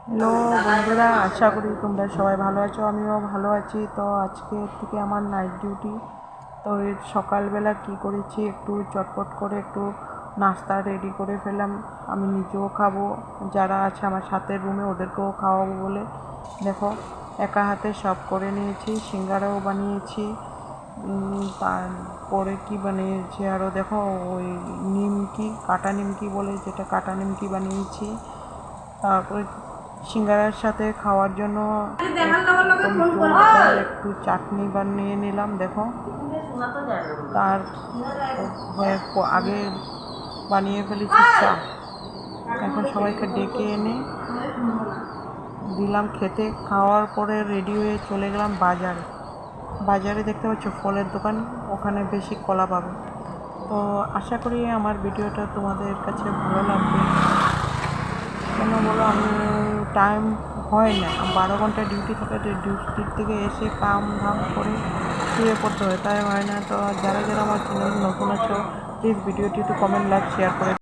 Hello বন্ধুরা, আশা করি তোমরা সবাই ভালো আছো। আমিও ভালো আছি। তো আজকে থেকে আমার নাইট ডিউটি। তো সকালবেলা কি করেছি, একটু চটপট করে একটু নাস্তা রেডি করে ফেললাম। আমি নিজেও খাবো, যারা আছে আমার সাথে রুমে ওদেরকেও খাওয়াবো বলে দেখো একা হাতে সব করে নিয়েছি। সিঙ্গারাও বানিয়েছি, তারপরে কি বানিয়েছি আরও দেখো, ওই নিমকি, কাটা নিমকি বলে, যেটা কাটা নিমকি বানিয়েছি। তারপরে সিঙ্গারার সাথে খাওয়ার জন্য একটু চাটনি বানিয়ে নিলাম দেখো। তার আগে বানিয়ে ফেলেছি চা। এখন সবাইকে ডেকে এনে দিলাম খেতে। খাওয়ার পরে রেডি হয়ে চলে গেলাম বাজারে। বাজারে দেখতে পাচ্ছ ফলের দোকান, ওখানে বেশি কলা পাবে। তো আশা করি আমার ভিডিওটা তোমাদের কাছে ভালো লাগবে। কেন বলো, আমি টাইম হয় না, 12 ঘন্টা ডিউটি থাকে। ডিউটির থেকে এসে কাম ধাম করে শুয়ে পড়তে হয়, তাই হয় না। তো যারা যারা আমার চ্যানেল নতুন আছো, প্লিজ ভিডিওটি একটু কমেন্ট, লাইক, শেয়ার করে